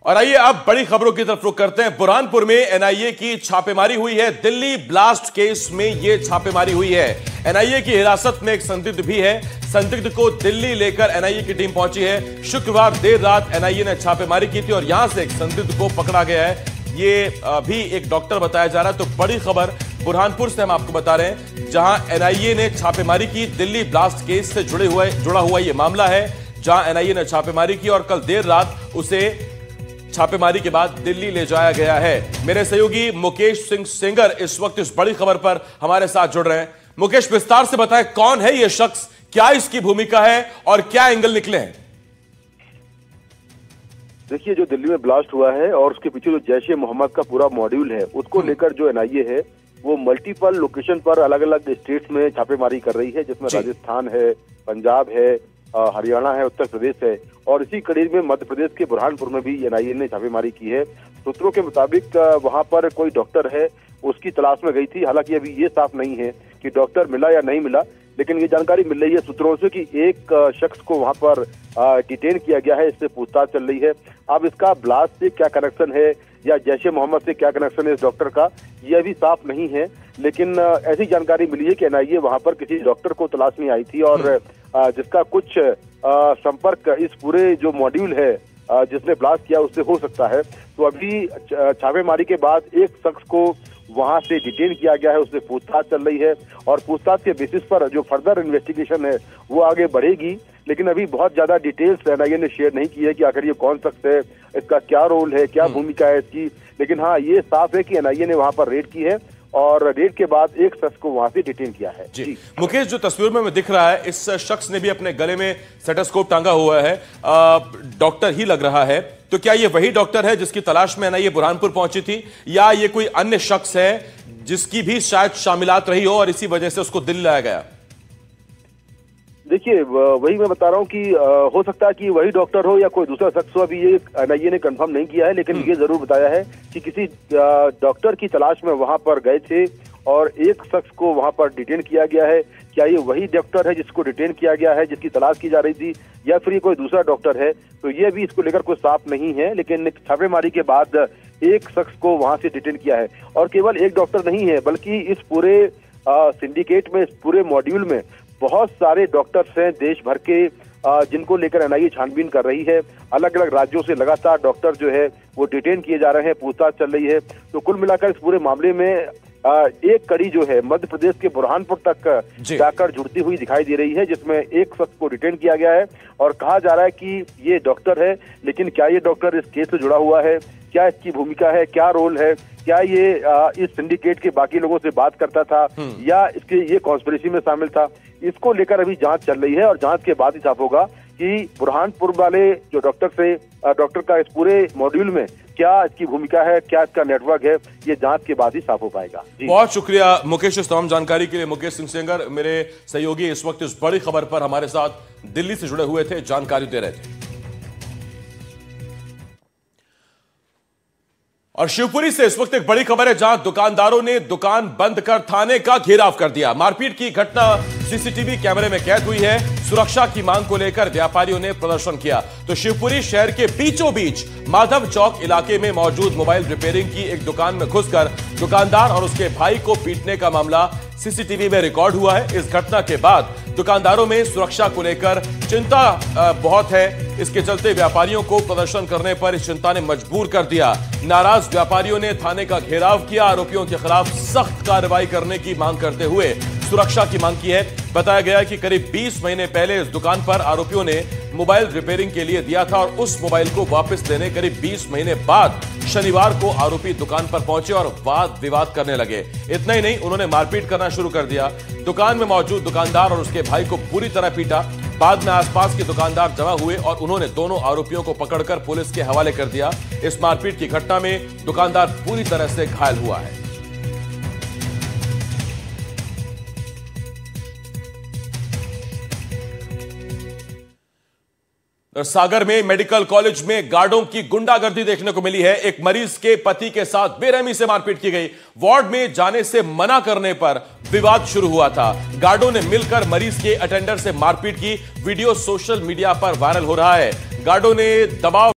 और आइए अब बड़ी खबरों की तरफ रुख करते हैं। बुरहानपुर में एनआईए की छापेमारी हुई है। दिल्ली ब्लास्ट केस में यह छापेमारी हुई है। एनआईए की हिरासत में एक संदिग्ध भी है। संदिग्ध को दिल्ली लेकर एनआईए की टीम पहुंची है। शुक्रवार देर रात एनआईए ने छापेमारी की थी और यहां से एक संदिग्ध को पकड़ा गया है। ये भी एक डॉक्टर बताया जा रहा है। तो बड़ी खबर बुरहानपुर से हम आपको बता रहे हैं, जहां एनआईए ने छापेमारी की। दिल्ली ब्लास्ट केस से जुड़ा हुआ यह मामला है, जहां एनआईए ने छापेमारी की और कल देर रात उसे छापेमारी के बाद दिल्ली ले जाया गया है। मेरे सहयोगी मुकेश सिंह सेंगर इस वक्त इस बड़ी खबर पर हमारे साथ जुड़ रहे हैं। मुकेश, विस्तार से बताएं, कौन है यह शख्स, क्या इसकी भूमिका है और क्या एंगल निकले हैं? देखिए, जो दिल्ली में ब्लास्ट हुआ है और उसके पीछे जो जैश-ए मोहम्मद का पूरा मॉड्यूल है, उसको लेकर जो एनआईए है वो मल्टीपल लोकेशन पर अलग अलग स्टेट्स में छापेमारी कर रही है, जिसमें राजस्थान है, पंजाब है, हरियाणा है, उत्तर प्रदेश है और इसी कड़ी में मध्य प्रदेश के बुरहानपुर में भी एनआईए ने छापेमारी की है। सूत्रों के मुताबिक वहां पर कोई डॉक्टर है, उसकी तलाश में गई थी। हालांकि अभी ये साफ नहीं है कि डॉक्टर मिला या नहीं मिला, लेकिन ये जानकारी मिल रही है सूत्रों से कि एक शख्स को वहां पर डिटेन किया गया है, इससे पूछताछ चल रही है। अब इसका ब्लास्ट से क्या कनेक्शन है या जैश-ए मोहम्मद से क्या कनेक्शन है इस डॉक्टर का, यह अभी साफ नहीं है। लेकिन ऐसी जानकारी मिली है कि एनआईए वहां पर किसी डॉक्टर को तलाश नहीं आई थी और जिसका कुछ संपर्क इस पूरे जो मॉड्यूल है जिसने ब्लास्ट किया उससे हो सकता है। तो अभी छापेमारी के बाद एक शख्स को वहां से डिटेन किया गया है, उससे पूछताछ चल रही है और पूछताछ के बेसिस पर जो फर्दर इन्वेस्टिगेशन है वो आगे बढ़ेगी। लेकिन अभी बहुत ज्यादा डिटेल्स एनआईए ने शेयर नहीं की है कि आखिर ये कौन शख्स है, इसका क्या रोल है, क्या भूमिका है इसकी। लेकिन हाँ, ये साफ है कि एनआईए ने वहां पर रेड की है और रेड के बाद एक शख्स को वहां से डिटेन किया है। जी मुकेश, जो तस्वीर में दिख रहा है, इस शख्स ने भी अपने गले में स्टेथोस्कोप टांगा हुआ है, डॉक्टर ही लग रहा है। तो क्या ये वही डॉक्टर है जिसकी तलाश में एनआईए बुरहानपुर पहुंची थी, या ये कोई अन्य शख्स है जिसकी भी शायद शामिलात रही हो और इसी वजह से उसको दिल्ली लाया गया? देखिए, वही मैं बता रहा हूँ कि हो सकता है कि वही डॉक्टर हो या कोई दूसरा शख्स हो। अभी ये एनआईए ने कंफर्म नहीं किया है, लेकिन ये जरूर बताया है कि किसी डॉक्टर की तलाश में वहां पर गए थे और एक शख्स को वहां पर डिटेन किया गया है। क्या ये वही डॉक्टर है जिसको डिटेन किया गया है, जिसकी तलाश की जा रही थी, या फिर ये कोई दूसरा डॉक्टर है? तो ये भी इसको लेकर कोई साफ नहीं है। लेकिन छापेमारी के बाद एक शख्स को वहां से डिटेन किया है और केवल एक डॉक्टर नहीं है, बल्कि इस पूरे सिंडिकेट में, इस पूरे मॉड्यूल में बहुत सारे डॉक्टर्स हैं देश भर के, जिनको लेकर एनआईए छानबीन कर रही है। अलग अलग राज्यों से लगातार डॉक्टर जो है वो डिटेन किए जा रहे हैं, पूछताछ चल रही है। तो कुल मिलाकर इस पूरे मामले में एक कड़ी जो है मध्य प्रदेश के बुरहानपुर तक जाकर जुड़ती हुई दिखाई दे रही है, जिसमें एक शख्स को डिटेन किया गया है और कहा जा रहा है कि ये डॉक्टर है। लेकिन क्या ये डॉक्टर इस केस से जुड़ा हुआ है, क्या इसकी भूमिका है, क्या रोल है, क्या ये इस सिंडिकेट के बाकी लोगों से बात करता था या इसके ये कॉन्स्पिरेसी में शामिल था, इसको लेकर अभी जांच चल रही है और जांच के बाद ही साफ होगा कि बुरहानपुर वाले जो डॉक्टर का इस पूरे मॉड्यूल में क्या इसकी भूमिका है, क्या इसका नेटवर्क है, ये जांच के बाद ही साफ हो पाएगा। बहुत शुक्रिया मुकेश, इस तमाम जानकारी के लिए। मुकेश सिंह सेंगर मेरे सहयोगी इस वक्त इस बड़ी खबर पर हमारे साथ दिल्ली से जुड़े हुए थे, जानकारी दे रहे थे। और शिवपुरी से इस वक्त एक बड़ी खबर है, जहां दुकानदारों ने दुकान बंद कर थाने का घेराव कर दिया। मारपीट की घटना सीसीटीवी कैमरे में कैद हुई है। सुरक्षा की मांग को लेकर व्यापारियों ने प्रदर्शन किया। तो शिवपुरी शहर के बीचों बीच माधव चौक इलाके में मौजूद मोबाइल रिपेयरिंग की एक दुकान में घुसकर दुकानदार और उसके भाई को पीटने का मामला सीसीटीवी में रिकॉर्ड हुआ है। इस घटना के बाद दुकानदारों में सुरक्षा को लेकर चिंता बहुत है। इसके चलते व्यापारियों को प्रदर्शन करने पर इस चिंता ने मजबूर कर दिया। नाराज व्यापारियों ने थाने का घेराव किया। आरोपियों के खिलाफ सख्त कार्रवाई करने की मांग करते हुए सुरक्षा की मांग की है। बताया गया कि करीब 20 महीने पहले इस दुकान पर आरोपियों ने मोबाइल रिपेयरिंग के लिए दिया था और उस मोबाइल को वापस लेने करीब 20 महीने बाद शनिवार को आरोपी दुकान पर पहुंचे और वाद विवाद करने लगे। इतना ही नहीं, उन्होंने मारपीट करना शुरू कर दिया। दुकान में मौजूद दुकानदार और उसके भाई को बुरी तरह पीटा। बाद में आसपास के दुकानदार जमा हुए और उन्होंने दोनों आरोपियों को पकड़कर पुलिस के हवाले कर दिया। इस मारपीट की घटना में दुकानदार पूरी तरह से घायल हुआ है। सागर में मेडिकल कॉलेज में गार्डों की गुंडागर्दी देखने को मिली है। एक मरीज के पति के साथ बेरहमी से मारपीट की गई। वार्ड में जाने से मना करने पर विवाद शुरू हुआ था। गार्डों ने मिलकर मरीज के अटेंडर से मारपीट की। वीडियो सोशल मीडिया पर वायरल हो रहा है। गार्डों ने दबाव